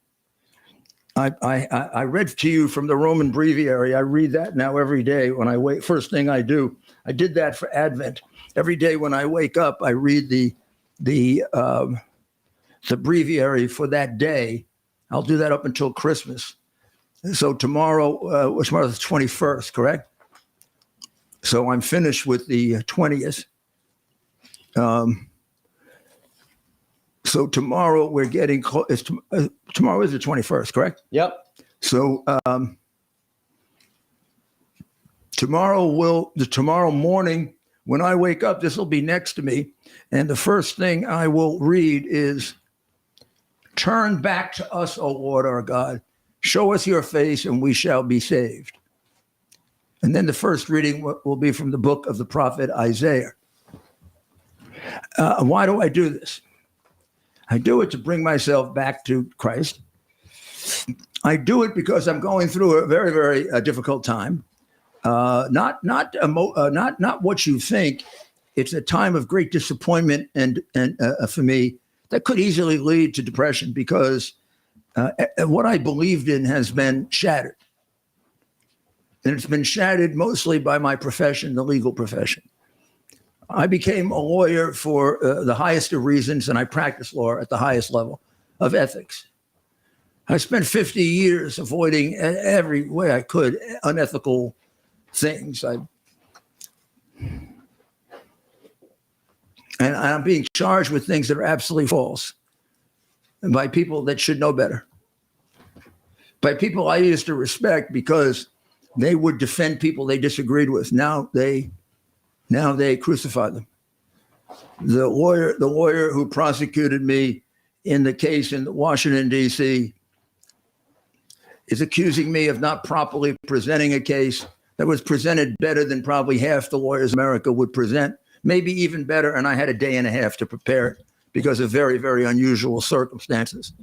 I read to you from the Roman breviary. I read that now every day when I wake. First thing I do. I did that for Advent. Every day when I wake up, I read the breviary for that day. I'll do that up until Christmas. So tomorrow's the 21st, correct? So I'm finished with the 20th. So tomorrow we're getting close. Tomorrow is the 21st, correct? Yep. So tomorrow morning when I wake up, this will be next to me, and the first thing I will read is, "Turn back to us, O Lord our God. Show us your face, and we shall be saved." And then the first reading will be from the book of the prophet Isaiah. Why do I do this? I do it to bring myself back to Christ. I do it because I'm going through a very, very difficult time. Not what you think. It's a time of great disappointment, and for me, that could easily lead to depression because what I believed in has been shattered. And it's been shattered mostly by my profession, the legal profession. I became a lawyer for the highest of reasons, and I practiced law at the highest level of ethics. I spent 50 years avoiding every way I could unethical things. And I'm being charged with things that are absolutely false, and by people that should know better. By people I used to respect because they would defend people they disagreed with. Now they crucify them. The lawyer who prosecuted me in the case in Washington, D.C., is accusing me of not properly presenting a case that was presented better than probably half the lawyers in America would present, maybe even better. And I had a day and a half to prepare it because of very, very unusual circumstances.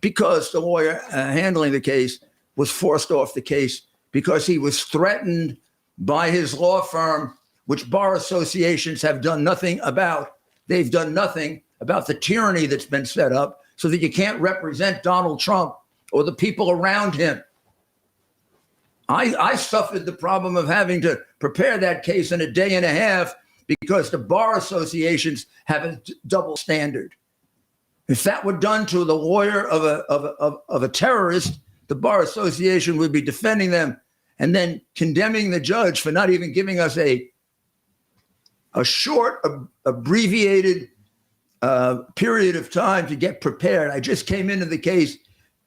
Because the lawyer handling the case was forced off the case because he was threatened by his law firm, which bar associations have done nothing about. They've done nothing about the tyranny that's been set up so that you can't represent Donald Trump or the people around him. I suffered the problem of having to prepare that case in a day and a half because the bar associations have a double standard. If that were done to the lawyer of a terrorist, the bar association would be defending them and then condemning the judge for not even giving us a short, abbreviated period of time to get prepared. I just came into the case.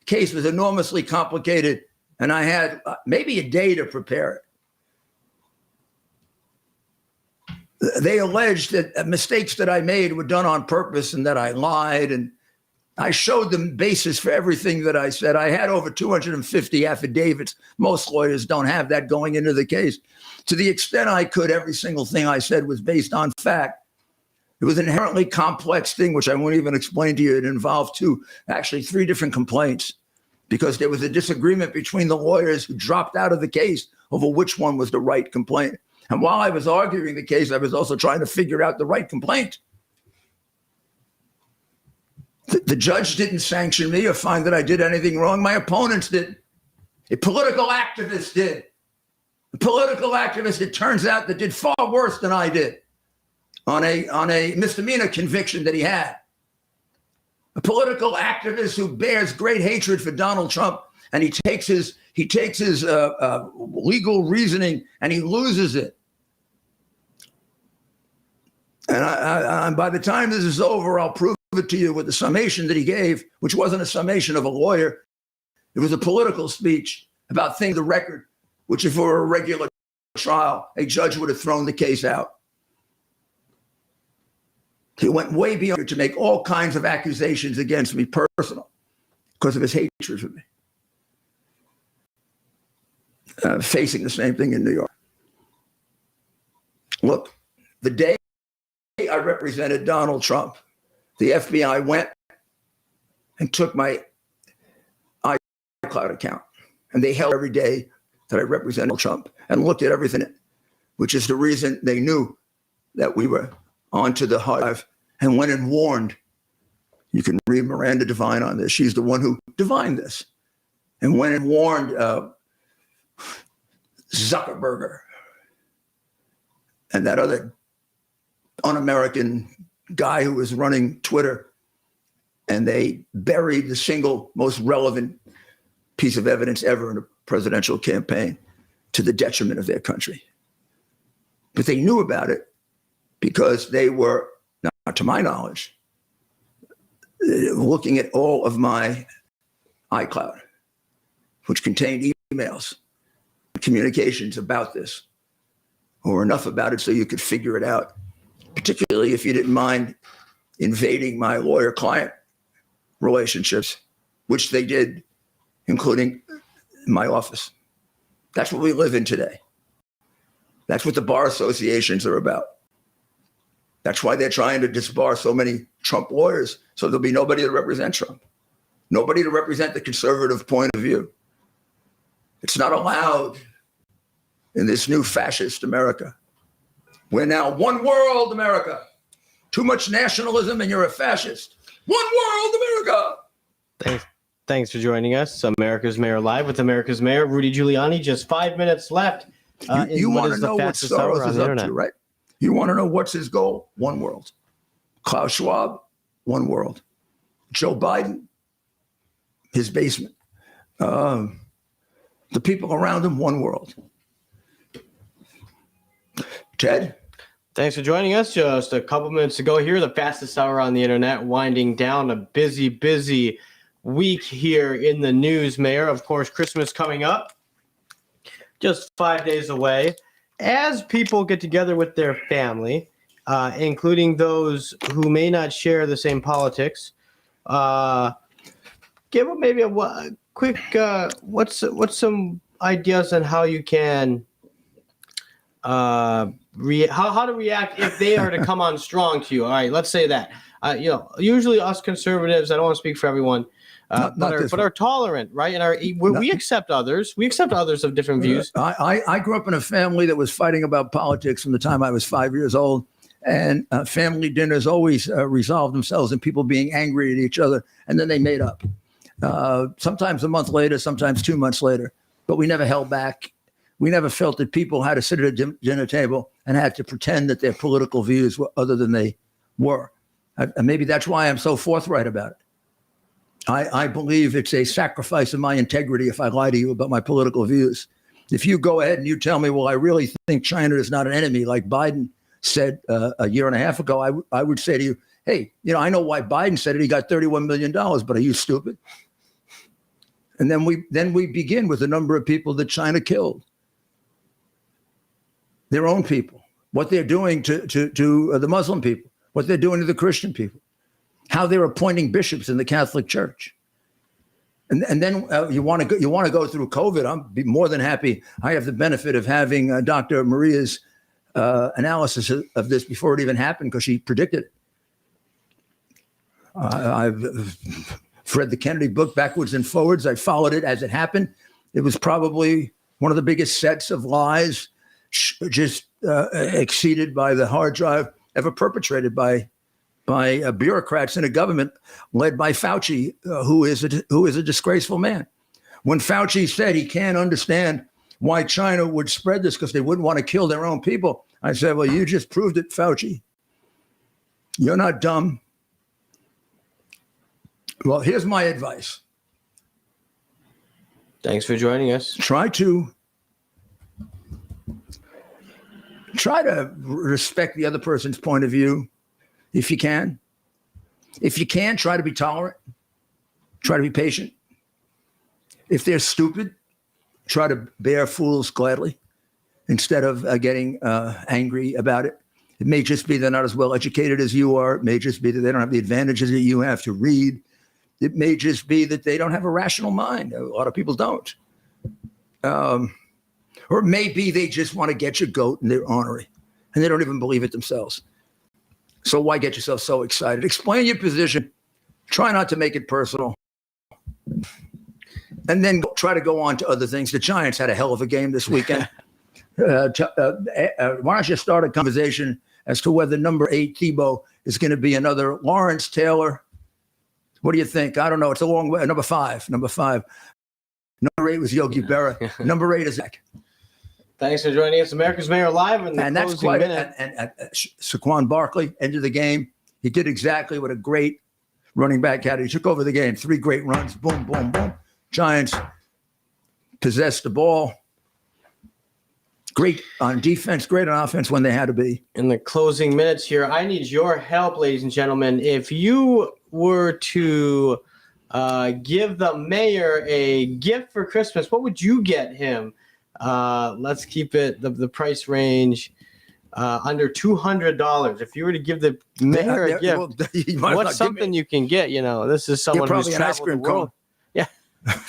The case was enormously complicated, and I had maybe a day to prepare it. They alleged that mistakes that I made were done on purpose and that I lied, and I showed them basis for everything that I said. I had over 250 affidavits. Most lawyers don't have that going into the case. To the extent I could, every single thing I said was based on fact. It was an inherently complex thing, which I won't even explain to you. It involved three different complaints, because there was a disagreement between the lawyers who dropped out of the case over which one was the right complaint. And while I was arguing the case, I was also trying to figure out the right complaint. The judge didn't sanction me or find that I did anything wrong. My opponents did. A political activist did. A political activist, it turns out, that did far worse than I did on a misdemeanor conviction that he had. A political activist who bears great hatred for Donald Trump, and he takes his legal reasoning and he loses it. And by the time this is over, I'll prove it to you with the summation that he gave, which wasn't a summation of a lawyer. It was a political speech about things, the record, which if it were a regular trial, a judge would have thrown the case out. He went way beyond to make all kinds of accusations against me personal because of his hatred for me. Facing the same thing in New York. Look, the day I represented Donald Trump, the FBI went and took my iCloud account, and they held every day that I represented Trump and looked at everything, which is the reason they knew that we were onto the hive, and went and warned. You can read Miranda Devine on this. She's the one who divined this, and went and warned Zuckerberg and that other un-American guy who was running Twitter, and they buried the single most relevant piece of evidence ever in a presidential campaign to the detriment of their country. But they knew about it because they were, not to my knowledge, looking at all of my iCloud, which contained emails, communications about this, or enough about it so you could figure it out, particularly if you didn't mind invading my lawyer-client relationships, which they did, including my office. That's what we live in today. That's what the bar associations are about. That's why they're trying to disbar so many Trump lawyers, so there'll be nobody to represent Trump, nobody to represent the conservative point of view. It's not allowed in this new fascist America. We're now one world America. Too much nationalism and you're a fascist. One world America. Thanks for joining us. America's Mayor Live with America's Mayor Rudy Giuliani. Just 5 minutes left. You want to know what Soros is up to, right? You want to know what's his goal? One world. Klaus Schwab, one world. Joe Biden, his basement. The people around him, one world. Ted? Thanks for joining us. Just a couple minutes ago here, the fastest hour on the internet, winding down a busy week here in the news, Mayor. Of course, Christmas coming up, just 5 days away. As people get together with their family, including those who may not share the same politics. Give maybe a quick what's some ideas on how you can how to react if they are to come on strong to you. All right, let's say that. Usually us conservatives, I don't want to speak for everyone, but are tolerant, right? And we accept others. We accept others of different views. I grew up in a family that was fighting about politics from the time I was 5 years old. And family dinners always resolved themselves in people being angry at each other, and then they made up. Sometimes a month later, sometimes 2 months later. But we never held back. We never felt that people had to sit at a dinner table and had to pretend that their political views were other than they were. And maybe that's why I'm so forthright about it. I believe it's a sacrifice of my integrity if I lie to you about my political views. If you go ahead and you tell me, well, I really think China is not an enemy, like Biden said a year and a half ago, I would say to you, hey, I know why Biden said it. He got $31 million, but are you stupid? And then we begin with the number of people that China killed. Their own people, what they're doing to the Muslim people, what they're doing to the Christian people, how they're appointing bishops in the Catholic Church. And then you want to go through COVID. I'll be more than happy. I have the benefit of having Dr. Maria's analysis of this before it even happened, because she predicted it. I've read the Kennedy book backwards and forwards. I followed it as it happened. It was probably one of the biggest sets of lies, just exceeded by the hard drive ever perpetrated by bureaucrats in a government led by Fauci, who is a disgraceful man. When Fauci said he can't understand why China would spread this because they wouldn't want to kill their own people, I said, well, you just proved it, Fauci. You're not dumb. Well, here's my advice. Thanks for joining us. Try to respect the other person's point of view if you can. If you can, try to be tolerant. Try to be patient. If they're stupid, try to bear fools gladly instead of getting angry about it. It may just be they're not as well educated as you are. It may just be that they don't have the advantages that you have to read. It may just be that they don't have a rational mind. A lot of people don't. Or maybe they just want to get your goat and they're ornery and they don't even believe it themselves. So why get yourself so excited? Explain your position. Try not to make it personal. And then try to go on to other things. The Giants had a hell of a game this weekend. Why don't you start a conversation as to whether number 8 Tebow is going to be another Lawrence Taylor? What do you think? I don't know. It's a long way. Number 5. Number 8 was Yogi Berra. Number 8 is Zach. Thanks for joining us. America's Mayor Live in the and that's closing quite minute. And Saquon Barkley ended the game. He did exactly what a great running back had. He took over the game. 3 great runs. Boom, boom, boom. Giants possessed the ball. Great on defense, great on offense when they had to be. In the closing minutes here, I need your help, ladies and gentlemen. If you were to give the mayor a gift for Christmas, what would you get him? Let's keep it the price range under $200. If you were to give the mayor a gift, what's something you can get? This is someone who's traveled the world. Yeah.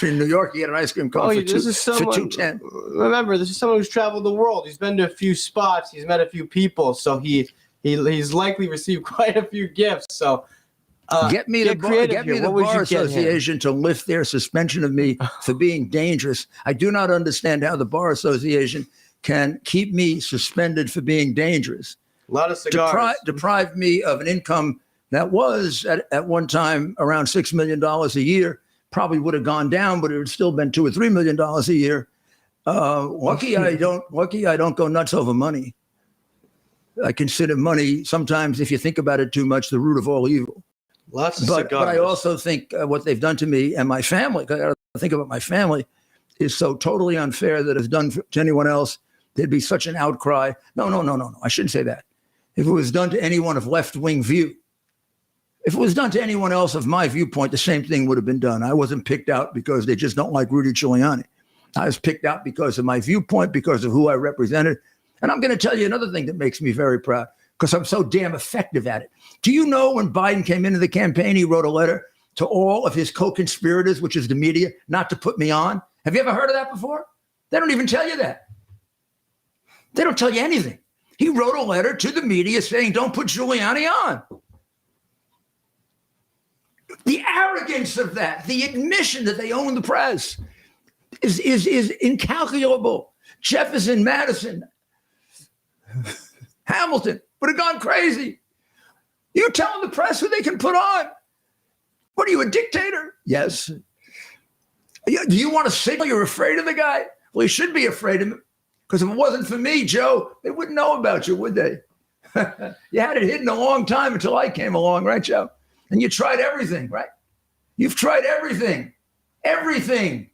In New York, you get an ice cream cone for $210. Remember, this is someone who's traveled the world. He's been to a few spots. He's met a few people. So he's likely received quite a few gifts. So get me the Bar Association to lift their suspension of me for being dangerous. I do not understand how the Bar Association can keep me suspended for being dangerous. A lot of cigars. Deprive me of an income that was at one time around $6 million a year. Probably would have gone down, but it would still been $2 or $3 million a year. Lucky I don't go nuts over money. I consider money sometimes, if you think about it too much, the root of all evil. Lots of cigars. But I also think what they've done to me and my family, because I got to think about my family, is so totally unfair that if done to anyone else, there'd be such an outcry. No. I shouldn't say that. If it was done to anyone of left-wing view, if it was done to anyone else of my viewpoint, the same thing would have been done. I wasn't picked out because they just don't like Rudy Giuliani. I was picked out because of my viewpoint, because of who I represented. And I'm going to tell you another thing that makes me very proud. because I'm so damn effective at it. Do you know when Biden came into the campaign, he wrote a letter to all of his co-conspirators, which is the media, not to put me on? Have you ever heard of that before? They don't even tell you that. They don't tell you anything. He wrote a letter to the media saying, don't put Giuliani on. The arrogance of that, the admission that they own the press is incalculable. Jefferson, Madison, Hamilton would have gone crazy. You're telling the press who they can put on. What are you, a dictator? Yes. Do you want to signal you're afraid of the guy? Well, you should be afraid of him. Because if it wasn't for me, Joe, they wouldn't know about you, would they? You had it hidden a long time until I came along, right, Joe? And you tried everything, right? You've tried everything. Everything.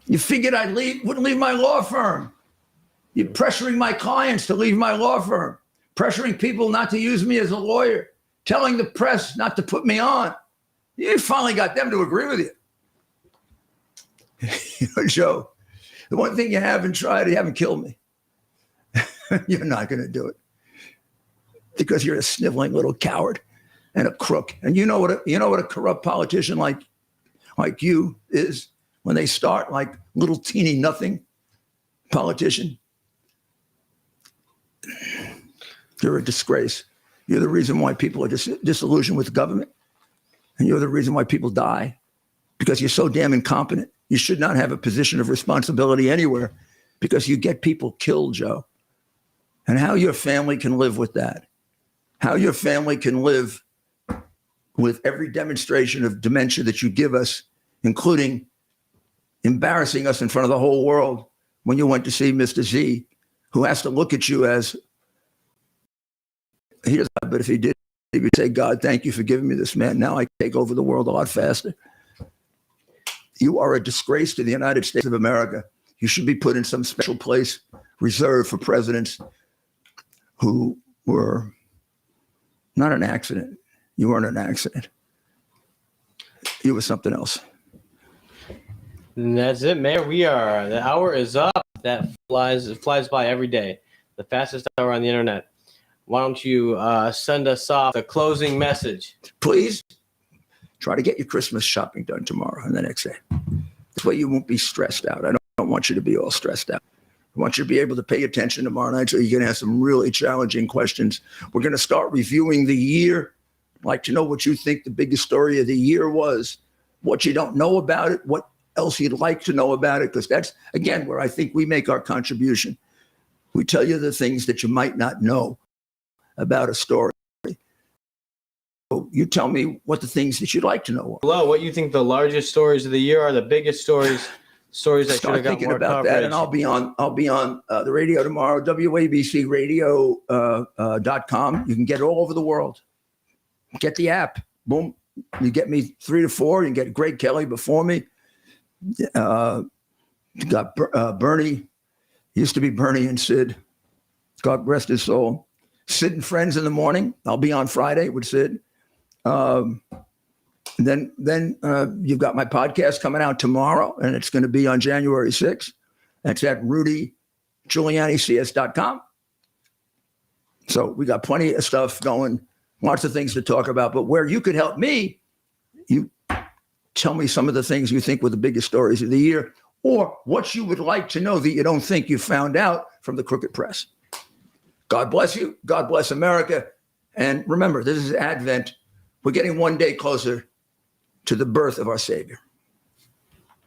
You figured wouldn't leave my law firm. You're pressuring my clients to leave my law firm, pressuring people not to use me as a lawyer, telling the press not to put me on. You finally got them to agree with you. You know, Joe, the one thing you haven't tried, you haven't killed me. You're not going to do it because you're a sniveling little coward and a crook. And you know what a corrupt politician like you is when they start like little teeny nothing politician. You're a disgrace. You're the reason why people are disillusioned with the government. And you're the reason why people die because you're so damn incompetent. You should not have a position of responsibility anywhere because you get people killed, Joe. And how your family can live with that, how your family can live with every demonstration of dementia that you give us, including embarrassing us in front of the whole world when you went to see Mr. Z, who has to look at you as, he doesn't, but if he did, he would say, God, thank you for giving me this man. Now I take over the world a lot faster. You are a disgrace to the United States of America. You should be put in some special place reserved for presidents who were not an accident. You weren't an accident. You were something else. And that's it, Mayor. The hour is up. That flies by every day. The fastest hour on the internet. Why don't you send us off the closing message? Please try to get your Christmas shopping done tomorrow and the next day. This way you won't be stressed out. I don't want you to be all stressed out. I want you to be able to pay attention tomorrow night so you can ask some really challenging questions. We're going to start reviewing the year. I'd like to know what you think the biggest story of the year was, what you don't know about it, what else you'd like to know about it, because that's, again, where I think we make our contribution. We tell you the things that you might not know about a story. So you tell me what the things that you'd like to know are. Hello, what you think the largest stories of the year are, the biggest stories that should have got more about coverage. That, and I'll be on the radio tomorrow, WABCradio.com. You can get it all over the world. Get the app. Boom. You get me 3 to 4. You can get Greg Kelly before me. You got Bernie. Used to be Bernie and Sid. God rest his soul. Sid and Friends in the morning. I'll be on Friday with Sid. Then you've got my podcast coming out tomorrow, and it's going to be on January 6th. That's at rudygiulianics.com. So we got plenty of stuff going, lots of things to talk about. But where you could help me, you tell me some of the things you think were the biggest stories of the year, or what you would like to know that you don't think you found out from the crooked press. God bless you. God bless America. And remember, this is Advent. We're getting one day closer to the birth of our Savior.